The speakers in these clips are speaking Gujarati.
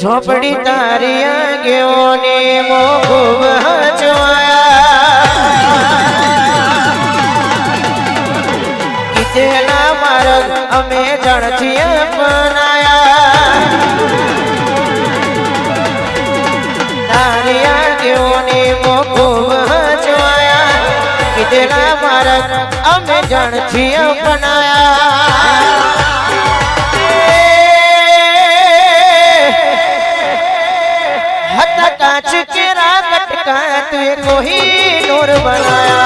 झोपड़ी तारिया गेओने मो खूब हजवाया कितेना मार्ग अमे जणथी अपनाया तारिया गेओने मो खूब हजवाया कितेना मार्ग अमे जणथी अपनाया कांच केरा कटका तुए कोही नूर बनाया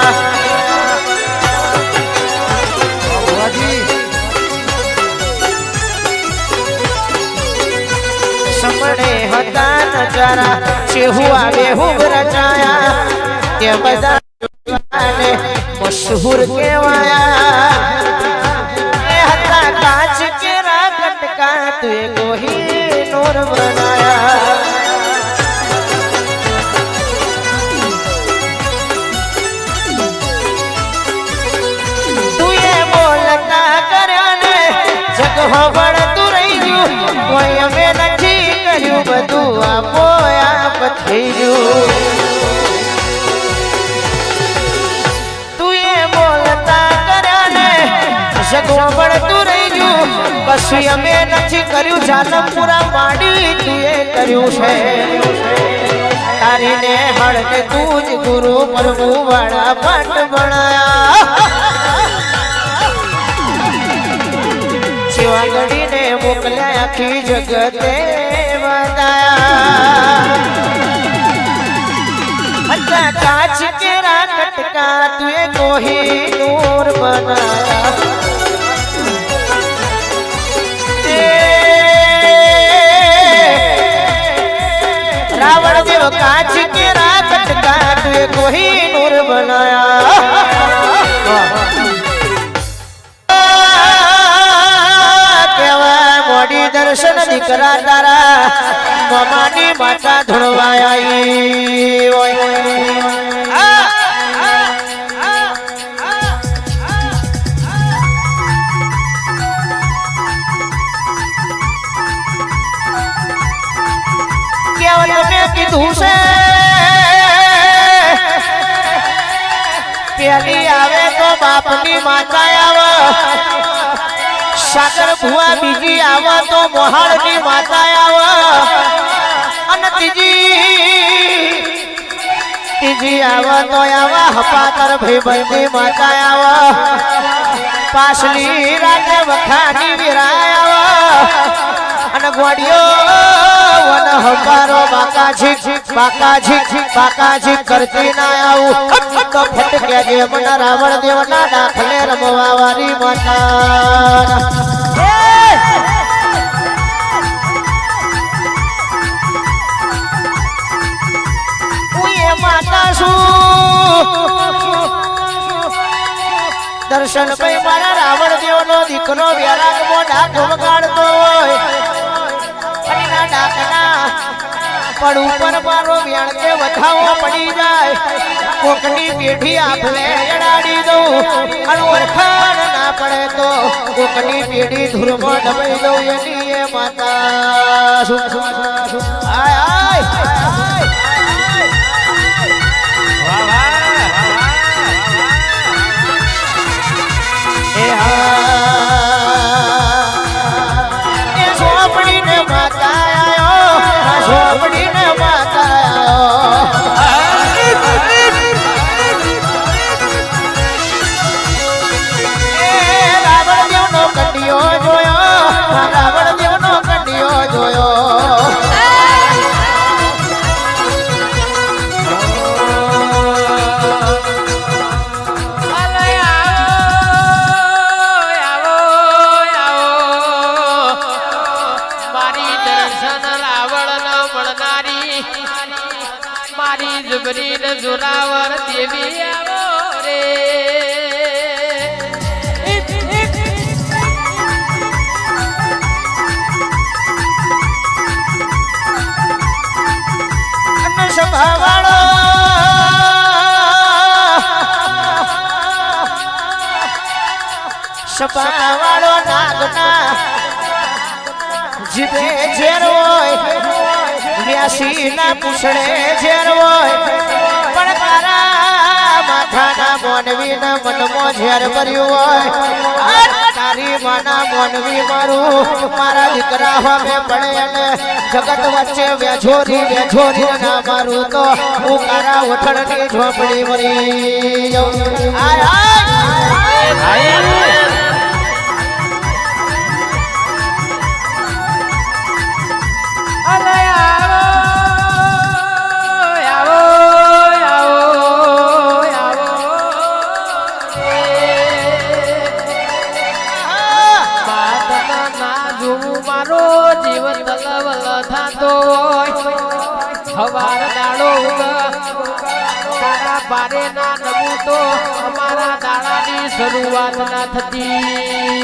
समणे हता नजारा छेहु आवे हुब रचाया ते बदा ने मशहूर केवाया हता कांच केरा कटका तुए कोही नूर बनाया बढ़तु रही कोई अमे नहीं कर्यु बधु आपो आप थईजू तू ये बोलता कर्या ने जगो बढ़तु रही कशु अमे नहीं कर्यु जानम पूरा माडी तू ये कर्यु छे तारी ने हड़के तूज गुरु प्रभु वाला पाठ बनाया शिवागढ़ी ने मोकल्या आखी जगते बताया अच्छा कांच केरा कटका तुए कोही नूर बनाया रावण देव कांच केरा कटका तुए कोही नूर बनाया दर्शन दिकरा तारा ममानी माता धुड़वाया केवल में कीधु से प्याली आवे तो बापनी माता आवे सागर भुआ बीजी आवा तो मोहाड़नी माता आवा अन तीजी आवा तो आवा हपाकर भाईबंदी माता आवा पासली राजे वखानी विराय आवा अन ग्वाडियो वन हकारो बाका झीक करती ना आऊ तो फटके जे मन रावण देवना दाखले रमवा वाली माता दर्शन पे मारा रावण देव नो दीकरो व्याराग मो डाक वगाड़तो होय अनी ना डाकना पण ऊपर मारो व्याण के वधाओ पड़ी जाए कोकनी पेढ़ी आपले जड़ाड़ी दो अन वरखान ना पड़े तो कोकनी पेढ़ी धुरमो दबाई दो ये माता आय आय झोपड़ी ने माता आयो झोपड़ी ने माता रावण देव नो कंडियो जोयो रावण देव नो कंडियो जोयो जोरावर देवी आवो रे अन्न सभावाळो सभावाळो नागना જીભે ઝેર હોય વ્યાસી ના પૂછડે ઝેર હોય પણ તારા માથાના મોનવી ના મનમાં ઝેર ભર્યું હોય તારી માના મોનવી મારું મારા દીકરા હવે પડે અને જગત વચ્ચે વેછોરી ના મારું તો હું તારા વઠણની ઝોપડી મરી જાઉં આય હવાર દાડો તારા બારે ના નમું તો અમારા દાડાની શરૂઆત ના થતી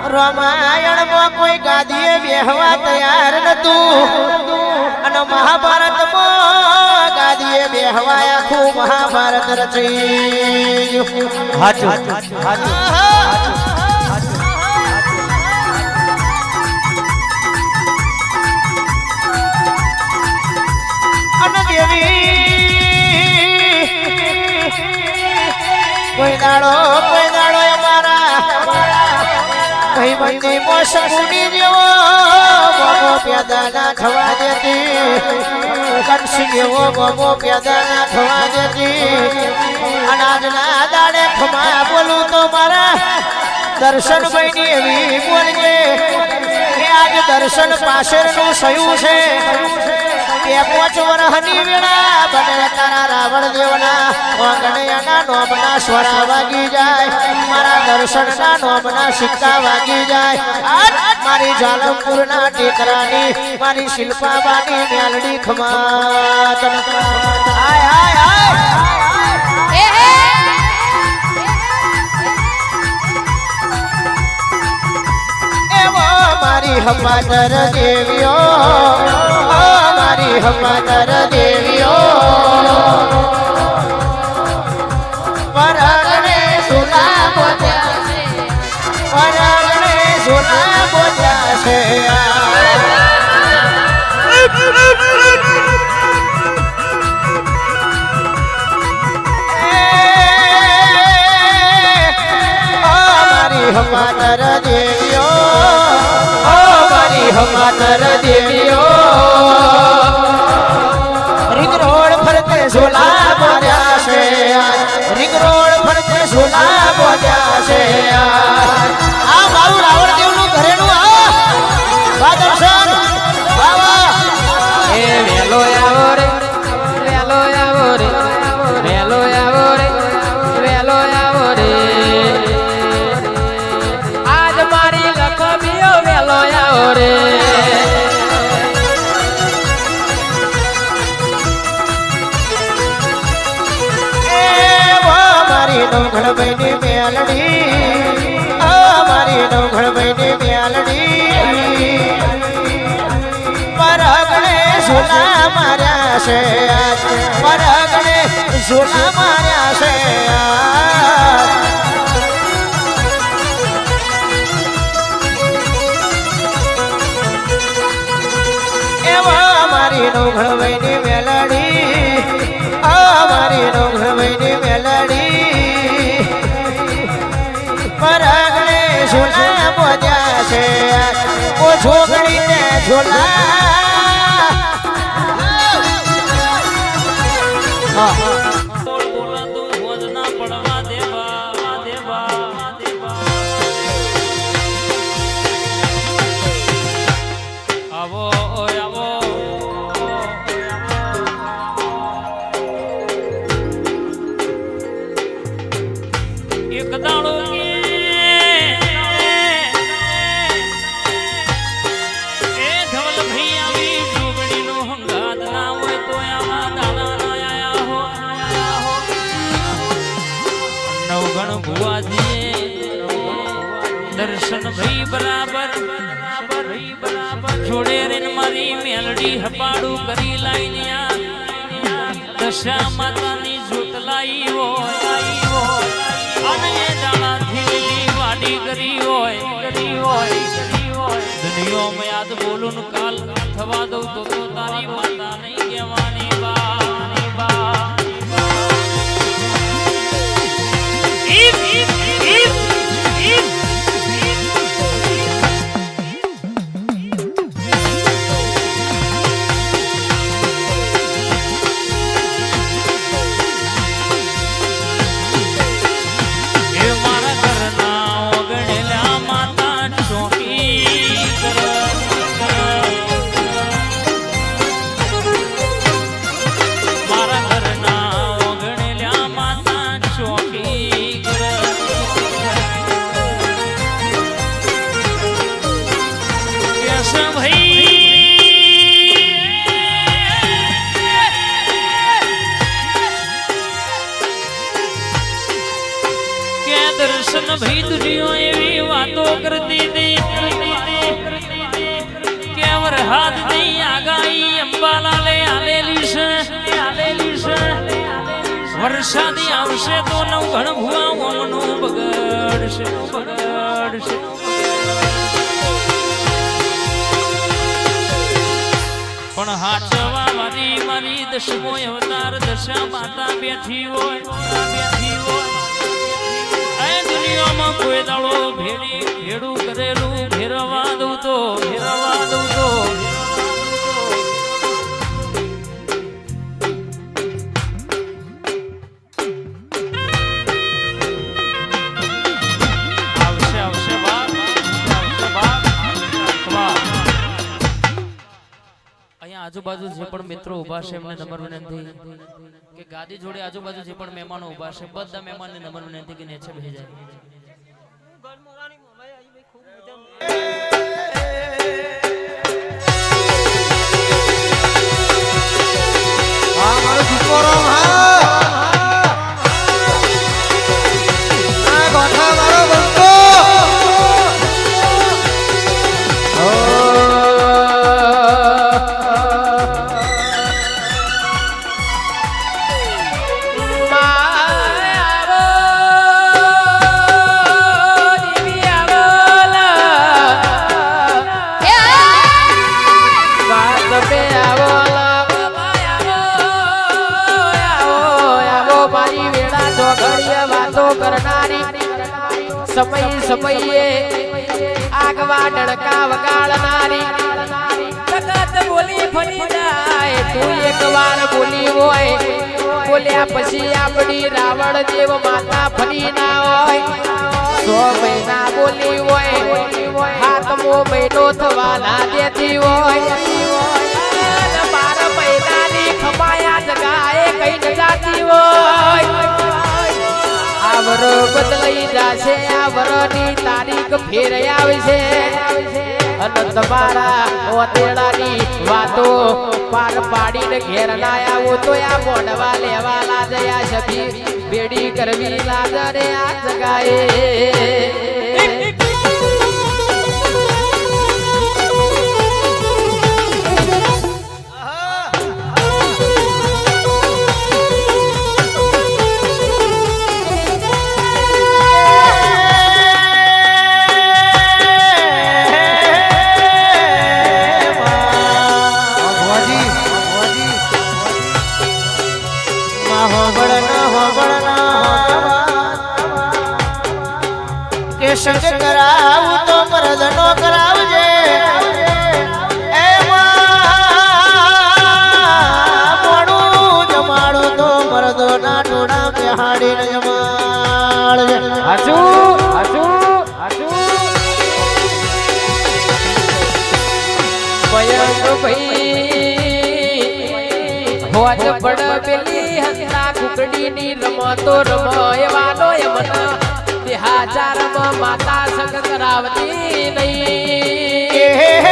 રામાયણમાં કોઈ ગાદીએ બેહવા તૈયાર નતું અને મહાભારતમાં ગાદીએ બેહવા આખું મહાભારત રચાયું અને દેવી કોઈ દાડો અમારા કઈ બંદી મોસમુની જેવો મોમો પેદા ના થવા દેતી કંસી જેવો મોમો પેદા ના થવા દેતી અનાજના દાડે ખમા બોલું તો મારા દર્શન ભાઈની એવી બોલજે કે આજ દર્શન પાછળનું સયું છે કે 5 વર્ષની વેળા બને તારા રાવણ દેવના ઓગણિયાના નોમના સ્વરા વાગી જાય મારા દર્શનના નોમના સિક્કા વાગી જાય મારી જાલમપુરના ટેકરાની મારી શિલ્પાબાની મેલડી ખમાત હાય હાય મારી હપાતર દેવીઓ મારી હપાતર દેવીઓ પરગણે સુલા બોલ્યા છે મારી હપાતર દેવીઓ હમાતર દેવીઓ રિંગ રોડ ફરતે ઝોલા બોલ્યા છે રિંગ રોડ ફરતે ઝોલા બોલ્યા છે આ મારું રાવણ દેવનું ઘરેણું આ દર્શન બાવા એ વેલો આવો રે વેલો આવો રે વેલો આવો રે વેલો આવો રે આજ મારી લખમીઓ વેલો આવો રે નવઘણભાઈની મેલડી મારી નવઘણભાઈની મેલડી પરગણે ઝોલા માર્યા છે પરગણે ઝોલા માર્યા છે એવા મારી નવઘણભાઈની મેલડી મારી નવઘણભાઈની મેલડી પરગણે ઝોલા બોલ્યા છે ઓ ઝોગડીને ઝોલા એક દાડો દર્શન ભાઈ બરાબર જોડે રે મારી મેલડી હપાડું કરી લાઈ દશા માતાની જોત લાઈ હોય દુનિયામાં યાદ બોલું ને કાલ થવા દઉં તો તારી માતા નહીં કહેવાની બા દર્શન ભાઈ દુનિયા એવી વાતો કરતી હતી કે વરહાદ ની આગાહી અંબાલાલે આલેલી છે વરસાદી આવશે તો નવ ઘણ ભુવા ઓમનું બગડશે પણ હાચવા મારી દશમો અવતાર દશા માતા બેઠી હોય દુનિયામાં કોઈ દાડો ભેડું કરેલું ફેરવા દઉં તો આવશે બાપ અહીંયા આજુબાજુ જે પણ મિત્રો ઉભા છે એમને નમ્ર વિનંતી કે ગાદી જોડે આજુબાજુ જે પણ મહેમાનો ઉભા છે બધા મહેમાનને નમ્ર વિનંતી કે નીચે બેસી જાય સમયે આગવા ડણકા વગાડનારી જગત બોલી ફરી જાય તું એકવાર બોલી હોય બોલ્યા પછી આપણી રાવણ દેવ માતા ફરી ના હોય 100 મહિના બોલી હોય 7મો મહિનો થવા ના દેતી હોય 12 મહિનાની ખમાયા જગાએ કઈ જાતી હોય આવર બદલાઈ જાશે આવરની તારીખ ફેર આવશે અને તમારા ઓતેડાની વાતો પાર પાડીને ઘેર ના આવો તો આ મોઢવા લેવા લાજયા સભી બેડી કરવી લાજરે આ જગાએ સંગ કરાવું તો મરદનો કરાવજે મોડું જમાડું તો મરદો ના ટોળા બેહાડીને જમાડજે હાચુ મયંક ભાઈ હોજ પડ પેલી હંતા કુકડીની રમતો રમયવાનો મન હાજારમાં માતા સંગ કરાવતી નહીં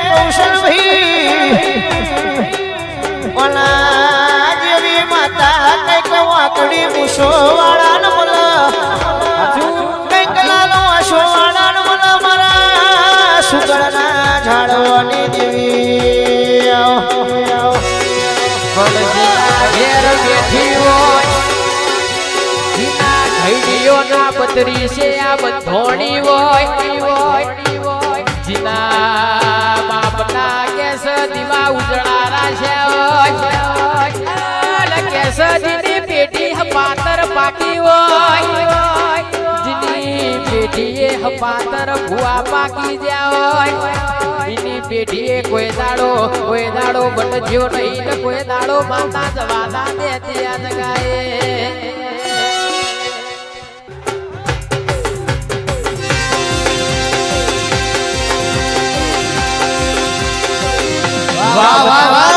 કૌશલ ભાઈ ઓલા જેવી માતા કઈક વાકડી મૂછો વાળા ન મન કઈક લાલો આશો વાળા ન મન મારા સુગળના ઝાડવાની દેવી ઘેર બેઠી હોય ઘડીઓ ના બતરી છે આ બધોણી હોય જીના બાપના કેસ દીવા ઉજળારા છે હોય કેસ દીની પેટી હપાતર પાકી હોય જીની પેટીએ હપાતર ભુવા પાકી જ્યાં હોય એની પેટીએ કોઈ દાડો બનજ્યો નહીં ને કોઈ દાડો માતા જવાના દેતી આ જગાએ વાહ વાહ વાહ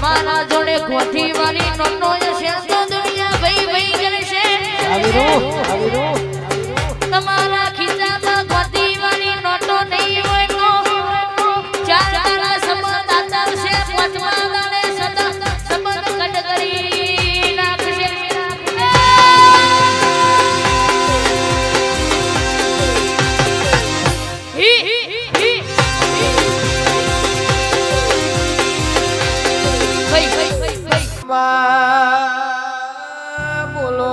તમારા જોડે ગોઠી વાળી નોટો છે તો દુનિયા ભઈ ભઈ કરે છે તમારા ખીચામાં ગોઠી વાળી નોટો નહીં હોય તો ચાર તારા સંબંધ આતર છે પાંચમા દાડે સદા સંબંધ કટ કરી નાખશે હી હી બોલો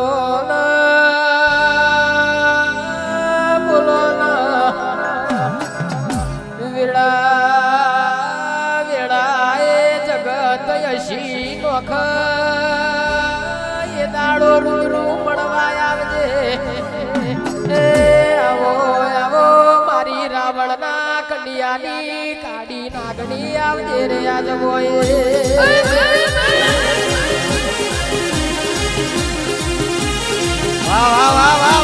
વેળા એ જગત યશી નોખ એ દાડો રૂ મળવા આવજે આવો આવો મારી રાવણના કંડિયાની કાડી નાગણી આવજે રે આજ બોય વાહ વાહ વાહ વાહ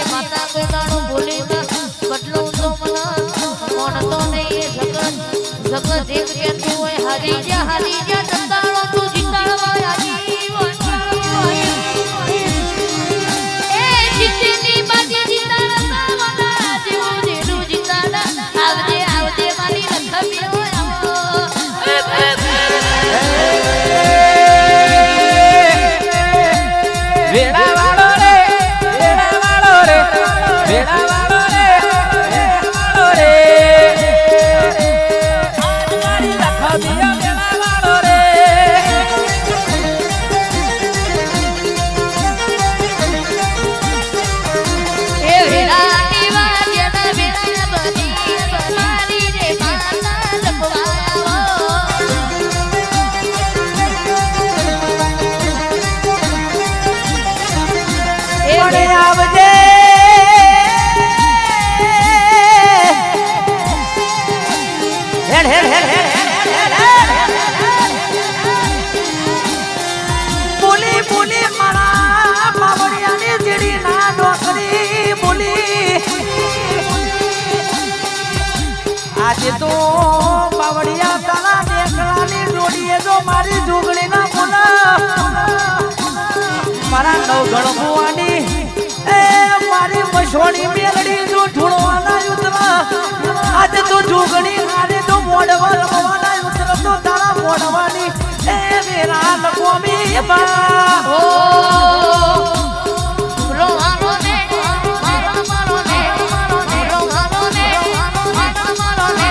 માતા કોદાણો ભૂલી બદલું તો મને કોણ તો નહીં જગત જીત કે તું હોય હારી જા જતાળો તું જીતાળવા આવી એ જીતની બાજી જીતાળા સાવના જીવું જીનું જીતાળા આવજે આવજે મારી લખમી વેડા વાળો રે વેડા વાળો રે મારી લખમી વેડા વાળો રે એ વેડાની વાજે ના વેડા બની મારી રે માતા લખવાયા પડે આવજે હેડ હેડ હેડ બોલી બોલી મારા બાવળિયાની જીડી ના નોકરી બોલી આજે તો બાવળિયા તારા દેખલાની જોડીએ જો મારી જોગણી ના બોલા મારા નવગણ ભુવાની એ મારી મસોણી મેલડી જો ઢૂળવાના યુદ્ધમાં આજે તો જોગણી હારે તો મોડવા રમવાના યુદ્ધ તો તારા મોડવાની એ મેરા લખોમી બા ઓ રોહાનો ને મારો ને રોહાનો ને મારો ને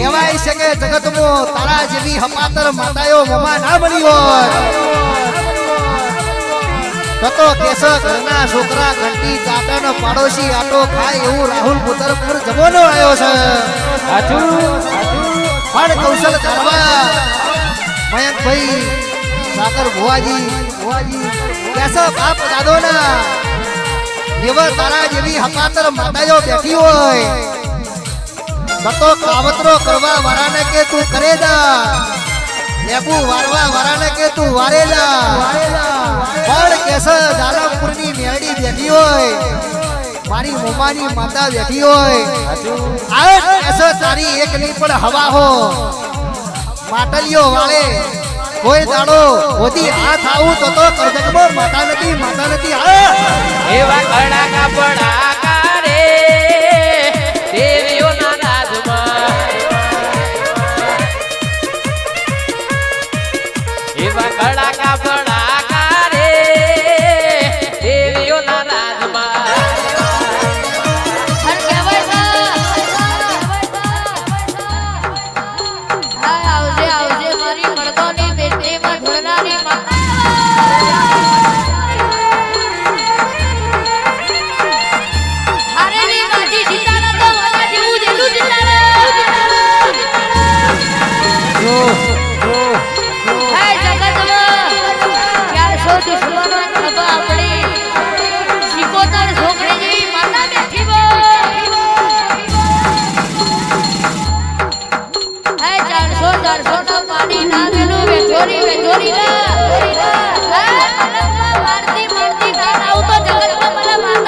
કહેવાય છે કે જગતમાં તારા જેવી હપાતર માતાઓ મમા ના બની હોય તો કેસ ઘરના છોકરા ઘંટી કાટન પાડોશી આટો ખાય એવું રાહુલ પુતરપુર જમોનો આવ્યો છે પણ કૌશલ કરવા મયંકભાઈ સાગર ભુવાજી કેસ બાપ દાદો ના એવા તારા જેવી હપાતર માતાઓ બેઠી હોય તો કાવતરો કરવા વાળાને કે તું કરે જા લેબુ વારવા વાળાને કે તું વારેલા પણ કેસ દાલમપુરની મેળી બેઠી હોય મારી મોમાની માતા બેઠી હોય આ કેસ તારી એક ની પણ હવા હો માટલીઓ વાળે કોઈ દાડો ઓધી હાથ આવું તો કરજકમાં માતા નથી એવા કડાકા પડાકા રે દેવીઓના રાજમાં એવા કડાકા પડાકા રે દેવીઓના રાજમાં આવજે મારી મરદોની બેટીમાં ધોળનારી માતા મારતી ગાન આવું તો જગતમાં મને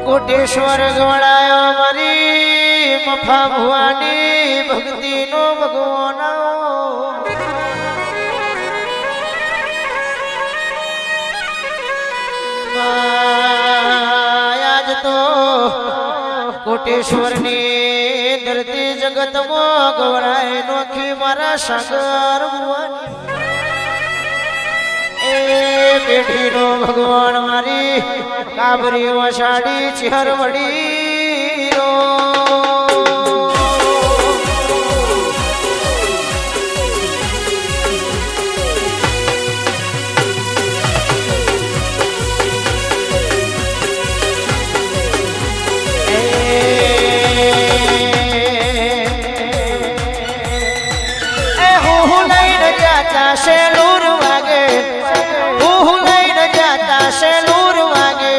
કોટેશ્વર ગવડાયો મારી મફા ભુવાની ભક્તિ નો ભગવાન આજ તો કોટેશ્વર ની ધરતી જગતમાં ગવડાય નોખી મારા સાગર ભુવાની બેઠી નો ભગવાન મારી કાબરી વસાડી ચિહરવડી રો હું લઈને જાતા શેલુર વાગે હું લઈને જાતા શેલુર વાગે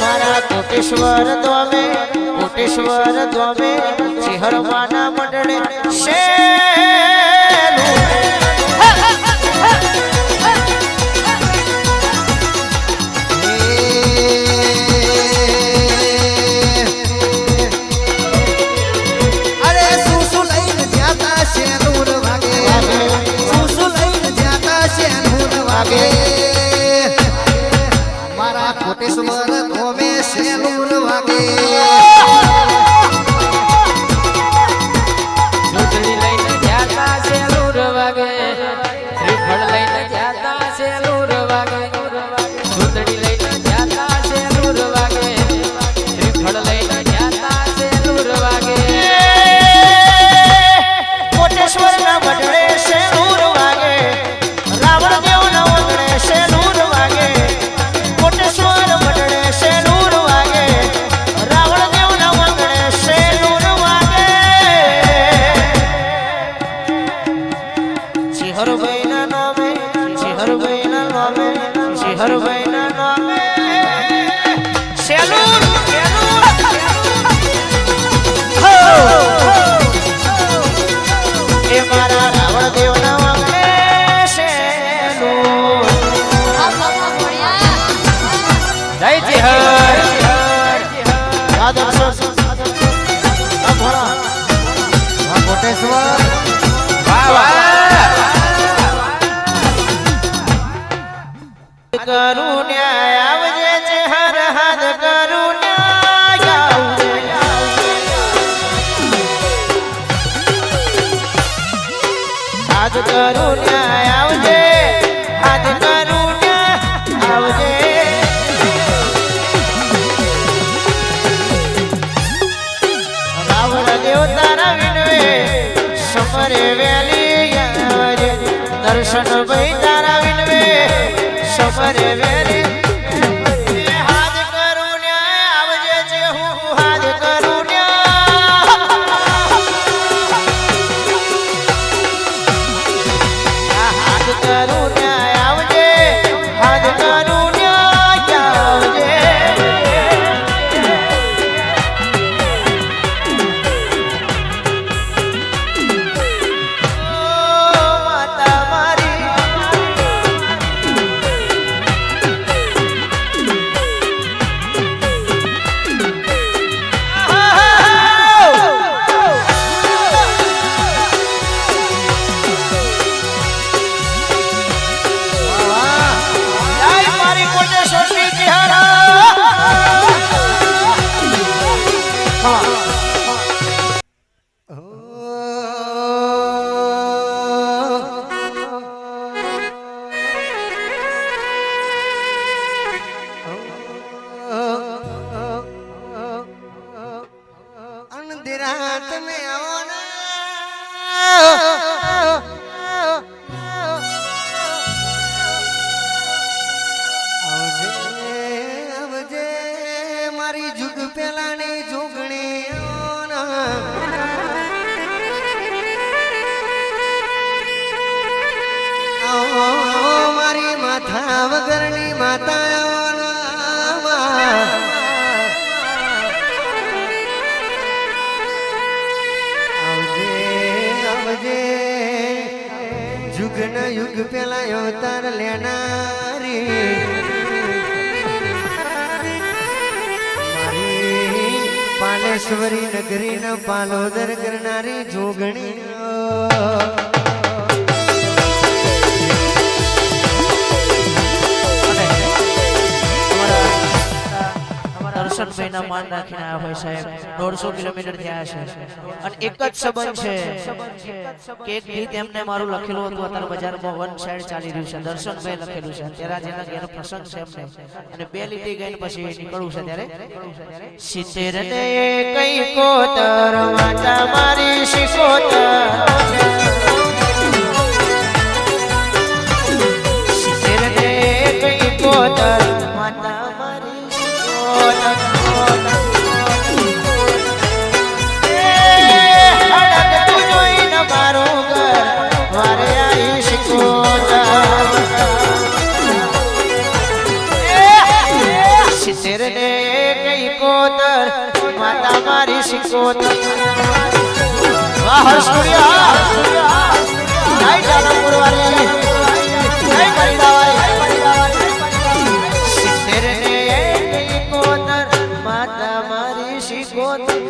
મારા કોટેશ્વર દોમે સિંહરમાના મંડળે શેલુર મારા કોટેશ્વર ધોમે શેલુર વાગે સુતળી લઈને જાતા શેલુર વાગે શ્રીફળ લઈને જાતા શેલુર વાગે સુતળી લઈને જાતા શેલુર વાગે શ્રીફળ લઈને જાતા શેલુર વાગે કોટેશ્વર ના મંડળે શેલુર વાગે રાવણ દેવ ના મંડળે શેલુર વાગે કોટેશ્વર મંડળે શેલુર વાગે રાવણ દેવ ના મંડળે શેલુર વાગે સિંહરભાઈ ના નામે સિંહરભાઈ ના નામે સિંહરભાઈ ના નામે શેલુર એ મારા રાવણ દેવ ના વાંગડે શેલુર જય ચિહર આદર સર આ ભોળા કોટેશ્વર વાહ વાહ કરું ન્યાય આવજે છે હર હાથ કરું ન્યાય આવજે હાથ કરું ન્યાય આવજે હાથ કરું ન્યાય આવજે રાવણ દેવ તારા વિનવે સમરે વેલી આવજે દર્શન ભાઈ તારા વિનવે સમરે વેલી હાથ કરું ન્યાય આવજે છે હું હાથ કરું ન્યાય હાથ કરું ન્યાય આવજે હાથ કરું ન્યાય આવજે માતા મારી જય મારી કોટેશ્વર શ્રી ચિહરા અંધેરાત મે આવો ના આવજે મારી જુગ પેલાની જોગણી મારી માથા વગરની માતા યુગ ન યુગ પેલા અવતાર લેનારી મારી પાલેશ્વરી નગરી ન પાલોદર કરનારી જોગણી દર્શનભાઈના માન રાખીને આવ્યા હોય સાહેબ 150 કિલોમીટર થયા છે અને એક જ સંબંધ છે કે એક ગીત એમને મારું લખેલું હતું અત્યારે બજારમાં વન સાઈડ ચાલી રહ્યું છે દર્શનભાઈ લખેલું છે અત્યારે જેના ઘેર પ્રસંગ છે એમને અને 2 લીટી ગાઈને પછી નીકળવું છે ત્યારે સિત્તેર ને કઈ કોતર માતા મારી શિકોતર સિત્તેર ને કઈ કોતર માતા મારી માતા મારી શિકોતર વાહ સૂર્યા જય જાનપુર વાળી જય પરિવારી સિત્તેર ને કોતર માતા મારી શિકોતર